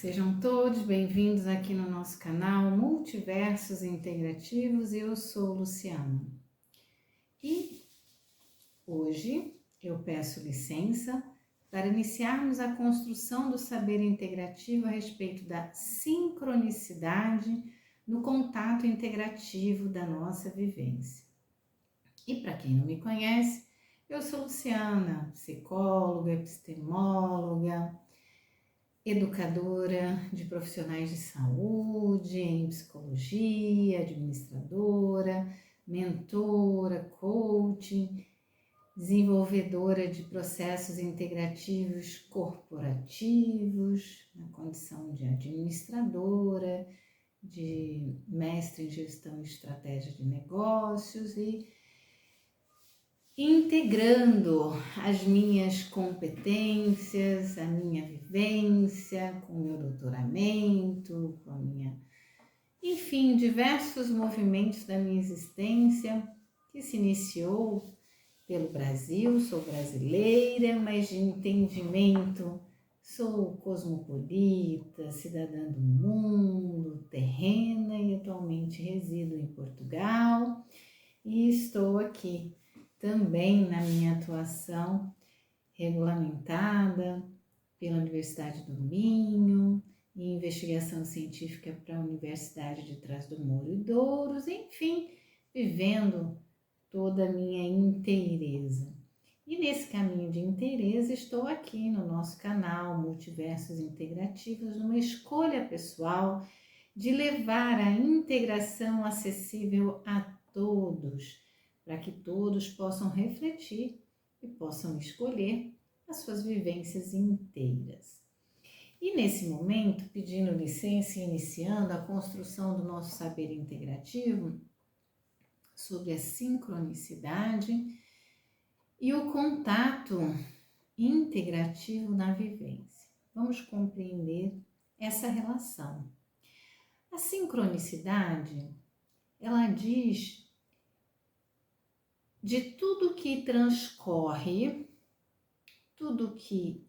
Sejam todos bem-vindos aqui no nosso canal Multiversos Integrativos. Eu sou Luciana e hoje eu peço licença para iniciarmos a construção do saber integrativo a respeito da sincronicidade no contato integrativo da nossa vivência. E para quem não me conhece, eu sou Luciana, psicóloga, epistemóloga, educadora de profissionais de saúde, em psicologia, administradora, mentora, coaching, desenvolvedora de processos integrativos corporativos, na condição de administradora, de mestre em gestão e estratégia de negócios e integrando as minhas competências, a minha vivência, com o meu doutoramento, com a minha... Enfim, diversos movimentos da minha existência que se iniciou pelo Brasil. Sou brasileira, mas de entendimento sou cosmopolita, cidadã do mundo, terrena e atualmente resido em Portugal e estou aqui também na minha atuação regulamentada pela Universidade do Minho, em investigação científica para a Universidade de Trás-os-Montes e Douros, enfim, vivendo toda a minha inteireza. E nesse caminho de inteireza estou aqui no nosso canal Multiversos Integrativos, numa escolha pessoal de levar a integração acessível a todos, para que todos possam refletir e possam escolher as suas vivências inteiras. E nesse momento, pedindo licença e iniciando a construção do nosso saber integrativo sobre a sincronicidade e o contato integrativo na vivência. Vamos compreender essa relação. A sincronicidade, ela diz de tudo que transcorre, tudo que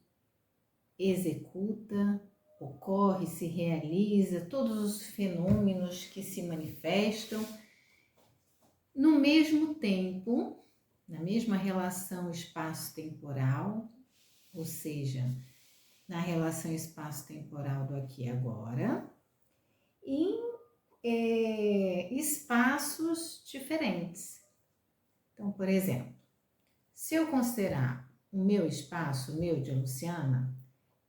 executa, ocorre, se realiza, todos os fenômenos que se manifestam no mesmo tempo, na mesma relação espaço-temporal, ou seja, na relação espaço-temporal do aqui e agora, em espaços diferentes. Então, por exemplo, se eu considerar o meu espaço, o meu de Luciana,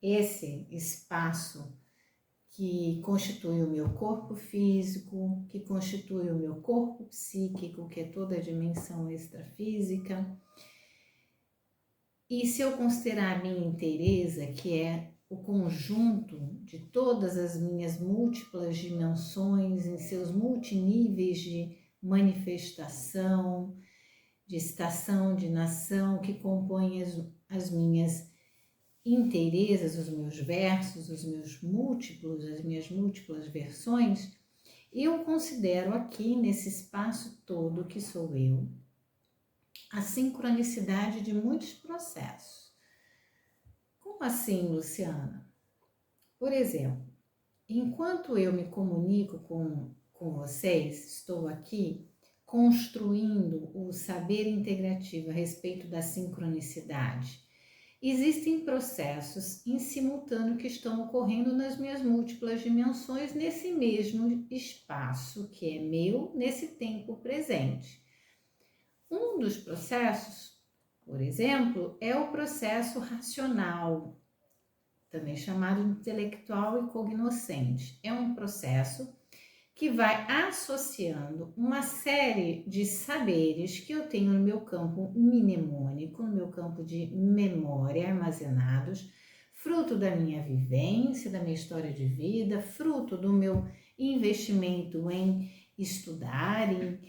esse espaço que constitui o meu corpo físico, que constitui o meu corpo psíquico, que é toda a dimensão extrafísica, e se eu considerar a minha inteireza, que é o conjunto de todas as minhas múltiplas dimensões, em seus multiníveis de manifestação, de estação, de nação, que compõem as minhas inteirezas, os meus versos, as minhas múltiplas versões, eu considero aqui, nesse espaço todo que sou eu, a sincronicidade de muitos processos. Como assim, Luciana? Por exemplo, enquanto eu me comunico com vocês, estou aqui construindo o saber integrativo a respeito da sincronicidade. Existem processos em simultâneo que estão ocorrendo nas minhas múltiplas dimensões, nesse mesmo espaço que é meu, nesse tempo presente. Um dos processos, por exemplo, é o processo racional, também chamado de intelectual e cognoscente. É um processo que vai associando uma série de saberes que eu tenho no meu campo mnemônico, no meu campo de memória armazenados, fruto da minha vivência, da minha história de vida, fruto do meu investimento em estudar, em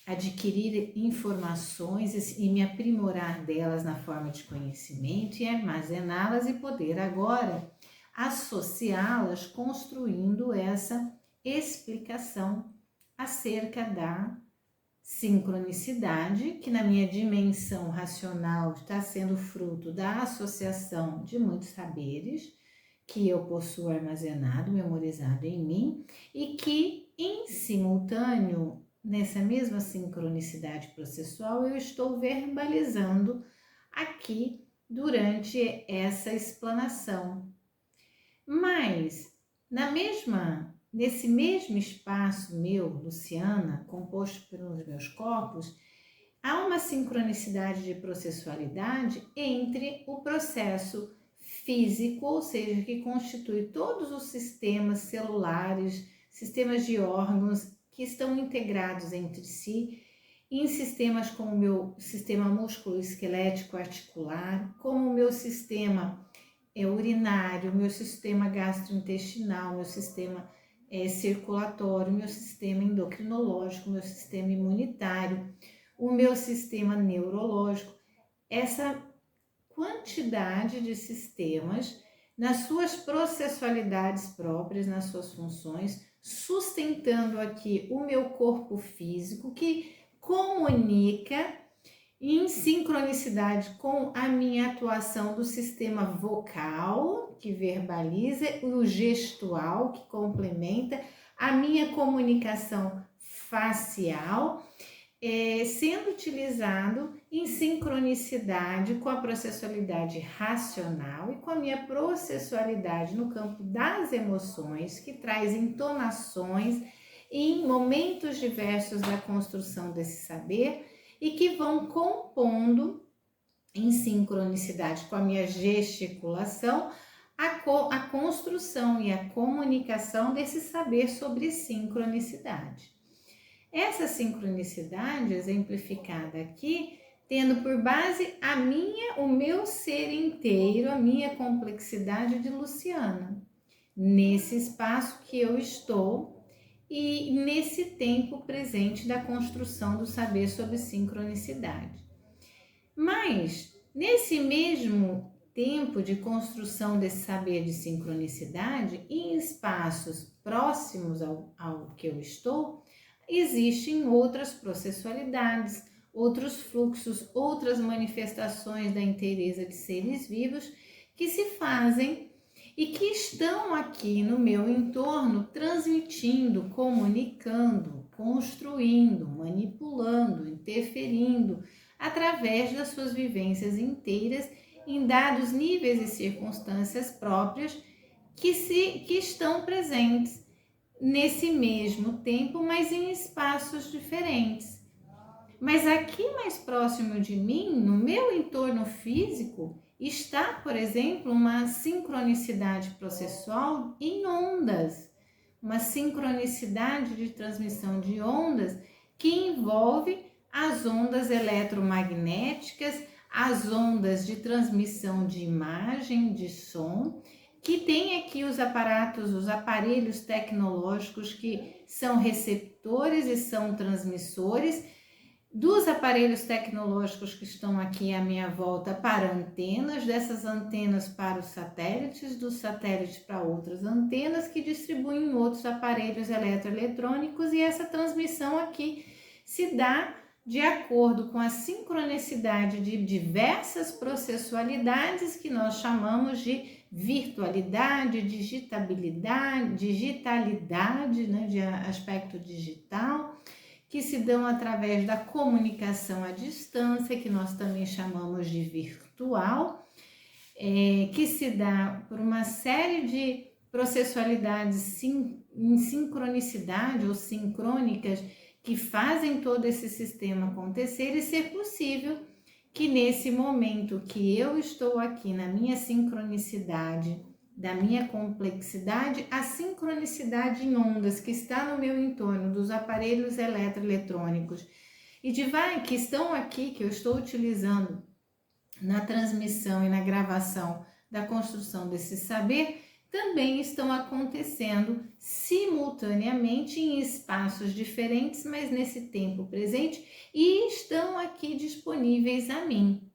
adquirir informações e me aprimorar delas na forma de conhecimento e armazená-las e poder agora associá-las construindo essa explicação acerca da sincronicidade, que na minha dimensão racional está sendo fruto da associação de muitos saberes que eu possuo armazenado, memorizado em mim e que, em simultâneo, nessa mesma sincronicidade processual, eu estou verbalizando aqui durante essa explanação. Mas, nesse mesmo espaço meu, Luciana, composto pelos meus corpos, há uma sincronicidade de processualidade entre o processo físico, ou seja, que constitui todos os sistemas celulares, sistemas de órgãos que estão integrados entre si, em sistemas como o meu sistema músculo-esquelético articular, como o meu sistema urinário, meu sistema gastrointestinal, meu sistema circulatório, meu sistema endocrinológico, meu sistema imunitário, o meu sistema neurológico. Essa quantidade de sistemas nas suas processualidades próprias, nas suas funções, sustentando aqui o meu corpo físico que comunica em sincronicidade com a minha atuação do sistema vocal, que verbaliza, e o gestual, que complementa, a minha comunicação facial, sendo utilizado em sincronicidade com a processualidade racional e com a minha processualidade no campo das emoções, que traz entonações em momentos diversos da construção desse saber e que vão compondo em sincronicidade com a minha gesticulação a construção e a comunicação desse saber sobre sincronicidade. Essa sincronicidade exemplificada aqui, tendo por base o meu ser inteiro, a minha complexidade de Luciana, nesse espaço que eu estou e nesse tempo presente da construção do saber sobre sincronicidade. Mas, nesse mesmo tempo de construção desse saber de sincronicidade, em espaços próximos ao que eu estou, existem outras processualidades, outros fluxos, outras manifestações da inteireza de seres vivos que se fazem e que estão aqui no meu entorno transmitindo, comunicando, construindo, manipulando, interferindo através das suas vivências inteiras em dados níveis e circunstâncias próprias que estão presentes nesse mesmo tempo, mas em espaços diferentes. Mas aqui mais próximo de mim, no meu entorno físico, está, por exemplo, uma sincronicidade processual em ondas, uma sincronicidade de transmissão de ondas que envolve as ondas eletromagnéticas, as ondas de transmissão de imagem, de som, que tem aqui os aparelhos tecnológicos que são receptores e são transmissores, dos aparelhos tecnológicos que estão aqui à minha volta para antenas, dessas antenas para os satélites, dos satélites para outras antenas que distribuem outros aparelhos eletroeletrônicos, e essa transmissão aqui se dá de acordo com a sincronicidade de diversas processualidades que nós chamamos de virtualidade, digitalidade, né, de aspecto digital, que se dão através da comunicação à distância, que nós também chamamos de virtual, que se dá por uma série de processualidades em sincronicidade ou sincrônicas que fazem todo esse sistema acontecer e ser possível que nesse momento que eu estou aqui na minha sincronicidade, da minha complexidade, a sincronicidade em ondas que está no meu entorno, dos aparelhos eletroeletrônicos e que estão aqui, que eu estou utilizando na transmissão e na gravação da construção desse saber, também estão acontecendo simultaneamente em espaços diferentes, mas nesse tempo presente, e estão aqui disponíveis a mim.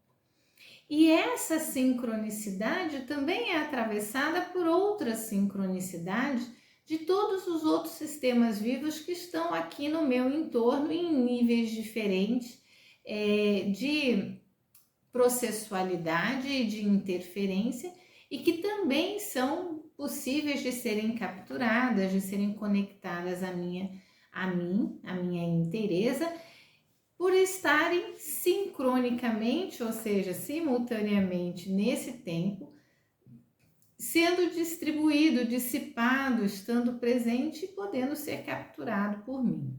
E essa sincronicidade também é atravessada por outras sincronicidades de todos os outros sistemas vivos que estão aqui no meu entorno em níveis diferentes de processualidade e de interferência, e que também são possíveis de serem capturadas, de serem conectadas a mim, a minha inteireza, por estarem sincronicamente, ou seja, simultaneamente nesse tempo, sendo distribuído, dissipado, estando presente e podendo ser capturado por mim.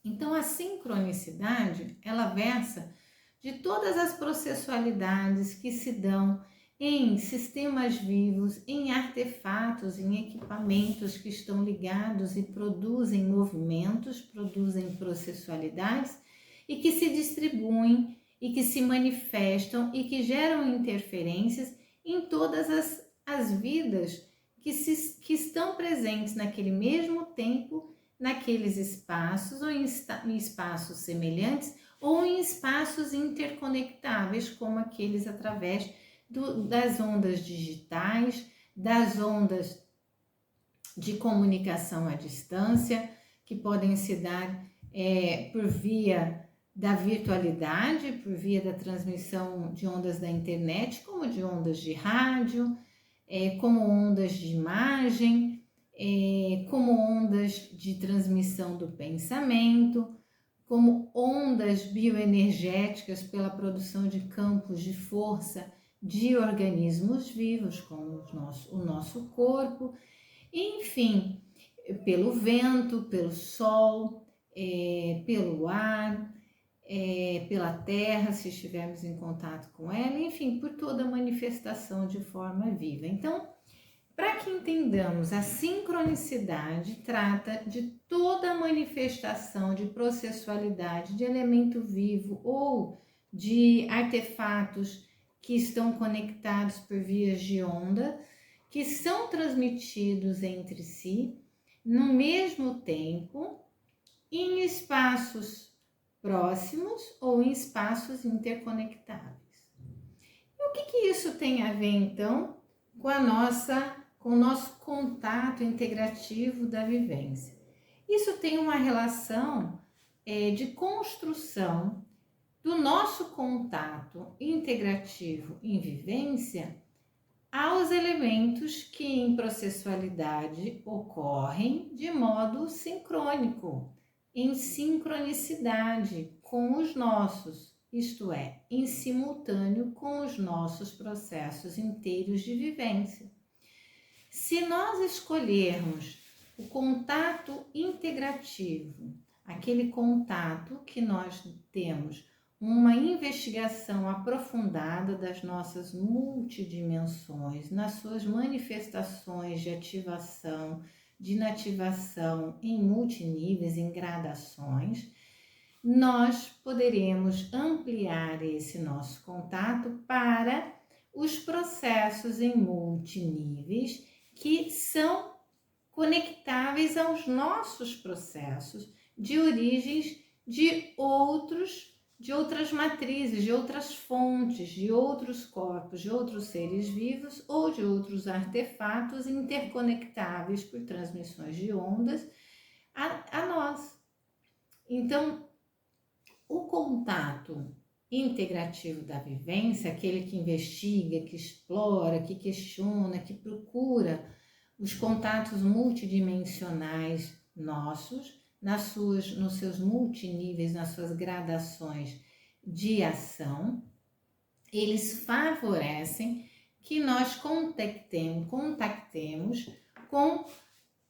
Então, a sincronicidade, ela versa de todas as processualidades que se dão em sistemas vivos, em artefatos, em equipamentos que estão ligados e produzem movimentos, produzem processualidades e que se distribuem e que se manifestam e que geram interferências em todas as vidas que estão presentes naquele mesmo tempo, naqueles espaços ou em espaços semelhantes ou em espaços interconectáveis, como aqueles através das ondas digitais, das ondas de comunicação à distância, que podem se dar por via da virtualidade, por via da transmissão de ondas da internet, como de ondas de rádio, como ondas de imagem, como ondas de transmissão do pensamento, como ondas bioenergéticas pela produção de campos de força de organismos vivos, como o nosso corpo, enfim, pelo vento, pelo sol, pelo ar, pela terra, se estivermos em contato com ela, enfim, por toda manifestação de forma viva. Então, para que entendamos, a sincronicidade trata de toda manifestação de processualidade de elemento vivo ou de artefatos que estão conectados por vias de onda, que são transmitidos entre si no mesmo tempo, em espaços próximos ou em espaços interconectáveis. E o que isso tem a ver, então, com o nosso contato integrativo da vivência? Isso tem uma relação de construção do nosso contato integrativo em vivência aos elementos que em processualidade ocorrem de modo sincrônico, em sincronicidade com os nossos, isto é, em simultâneo com os nossos processos inteiros de vivência. Se nós escolhermos o contato integrativo, aquele contato que nós temos uma investigação aprofundada das nossas multidimensões, nas suas manifestações de ativação, de inativação em multiníveis, em gradações, nós poderemos ampliar esse nosso contato para os processos em multiníveis que são conectáveis aos nossos processos de origens de outras matrizes, de outras fontes, de outros corpos, de outros seres vivos ou de outros artefatos interconectáveis por transmissões de ondas a nós. Então, o contato integrativo da vivência, aquele que investiga, que explora, que questiona, que procura os contatos multidimensionais nossos, nos seus multiníveis, nas suas gradações de ação, eles favorecem que nós contactemos com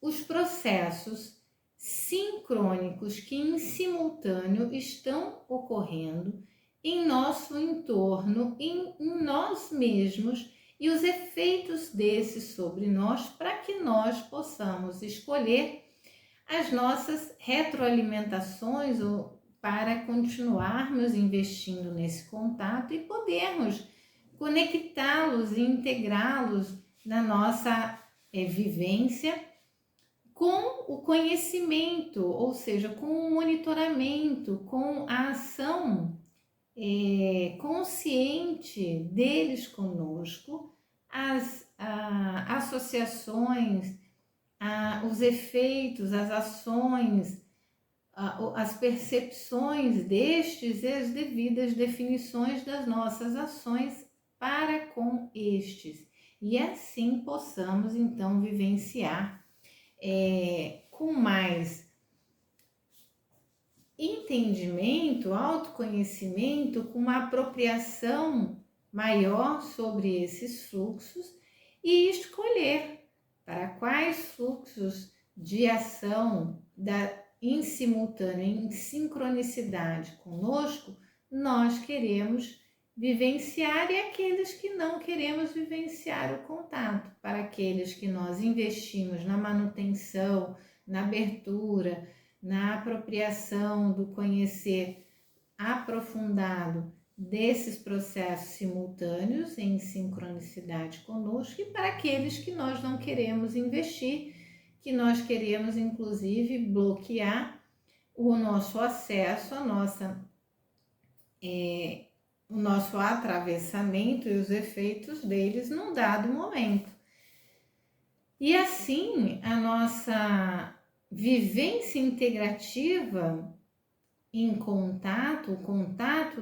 os processos sincrônicos que em simultâneo estão ocorrendo em nosso entorno, em nós mesmos e os efeitos desses sobre nós, para que nós possamos escolher as nossas retroalimentações para continuarmos investindo nesse contato e podermos conectá-los e integrá-los na nossa vivência com o conhecimento, ou seja, com o monitoramento, com a ação consciente deles conosco, as associações, os efeitos, as ações, as percepções destes e as devidas definições das nossas ações para com estes. e assim possamos então vivenciar com mais entendimento, autoconhecimento, com uma apropriação maior sobre esses fluxos e escolher para quais fluxos de ação em simultâneo, em sincronicidade conosco, nós queremos vivenciar e aqueles que não queremos vivenciar o contato, para aqueles que nós investimos na manutenção, na abertura, na apropriação do conhecer aprofundado desses processos simultâneos em sincronicidade conosco, e para aqueles que nós não queremos investir, que nós queremos inclusive bloquear o nosso acesso, o nosso atravessamento e os efeitos deles num dado momento. E assim, a nossa vivência integrativa em contato, o contato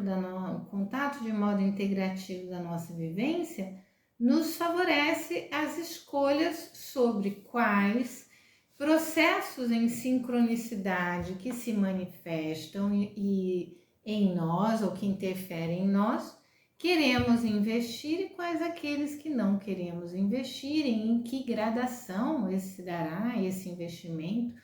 de modo integrativo da nossa vivência, nos favorece as escolhas sobre quais processos em sincronicidade que se manifestam e em nós ou que interferem em nós queremos investir e quais aqueles que não queremos investir, e em que gradação se dará esse investimento,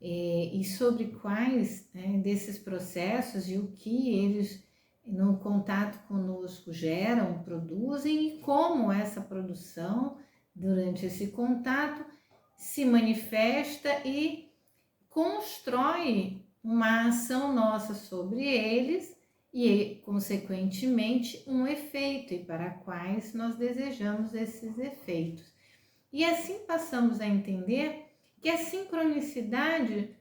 e sobre quais desses processos e o que eles no contato conosco geram, produzem, e como essa produção durante esse contato se manifesta e constrói uma ação nossa sobre eles e, consequentemente, um efeito, e para quais nós desejamos esses efeitos. E assim passamos a entender que a sincronicidade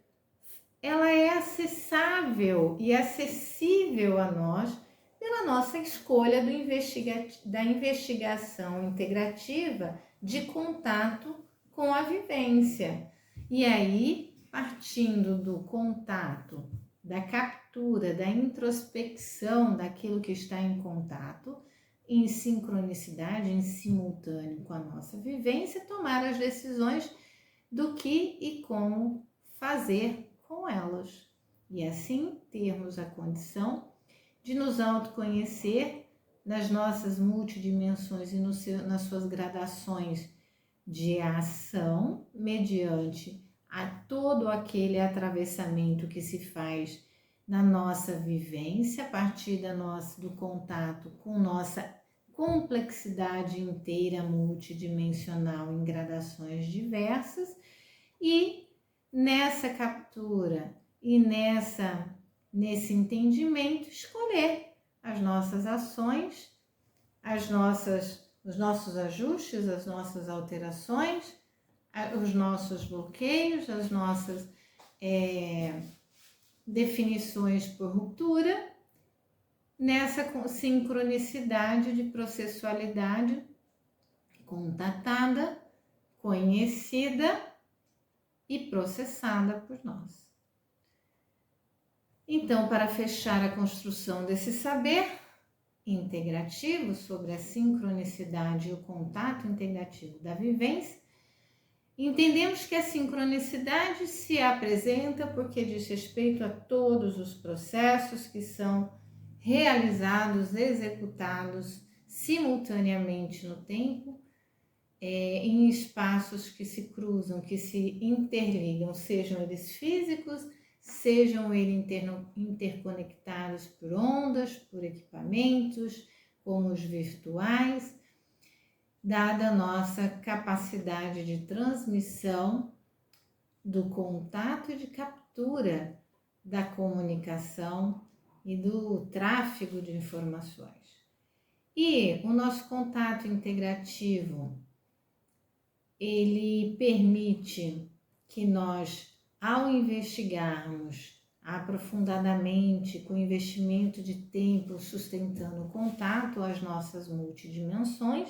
ela é acessável e acessível a nós pela nossa escolha da investigação integrativa de contato com a vivência. E aí, partindo do contato, da captura, da introspecção daquilo que está em contato, em sincronicidade, em simultâneo com a nossa vivência, tomar as decisões do que e como fazer com elas. E assim termos a condição de nos autoconhecer nas nossas multidimensões e nas suas gradações de ação, mediante a todo aquele atravessamento que se faz na nossa vivência, a partir do contato com nossa complexidade inteira multidimensional em gradações diversas, e nessa captura e nesse entendimento escolher as nossas ações, os nossos ajustes, as nossas alterações, os nossos bloqueios, as nossas definições por ruptura, nessa sincronicidade de processualidade contatada, conhecida e processada por nós. Então, para fechar a construção desse saber integrativo sobre a sincronicidade e o contato integrativo da vivência, entendemos que a sincronicidade se apresenta porque diz respeito a todos os processos que são realizados, executados simultaneamente no tempo, em espaços que se cruzam, que se interligam, sejam eles físicos, sejam eles interconectados por ondas, por equipamentos, como os virtuais, dada a nossa capacidade de transmissão do contato e de captura da comunicação e do tráfego de informações. E o nosso contato integrativo, ele permite que nós, ao investigarmos aprofundadamente, com investimento de tempo, sustentando o contato às nossas multidimensões,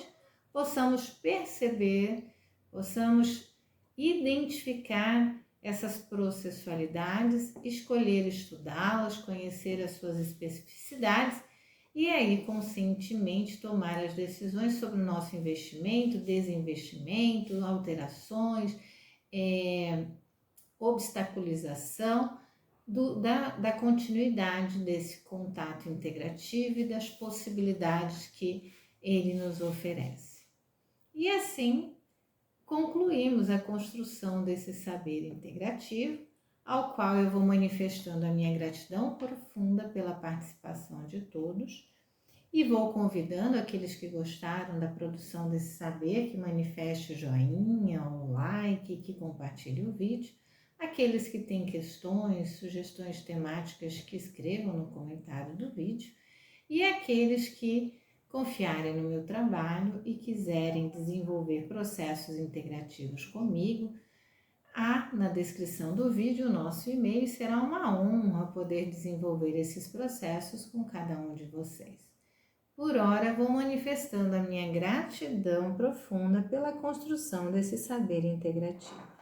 possamos perceber, possamos identificar essas processualidades, escolher estudá-las, conhecer as suas especificidades e aí conscientemente tomar as decisões sobre o nosso investimento, desinvestimento, alterações, obstaculização da continuidade desse contato integrativo e das possibilidades que ele nos oferece. E assim concluímos a construção desse saber integrativo, ao qual eu vou manifestando a minha gratidão profunda pela participação de todos e vou convidando aqueles que gostaram da produção desse saber que manifeste o joinha, o like, que compartilhe o vídeo, aqueles que têm questões, sugestões temáticas que escrevam no comentário do vídeo e aqueles que confiarem no meu trabalho e quiserem desenvolver processos integrativos comigo, há na descrição do vídeo o nosso e-mail e será uma honra poder desenvolver esses processos com cada um de vocês. Por ora, vou manifestando a minha gratidão profunda pela construção desse saber integrativo.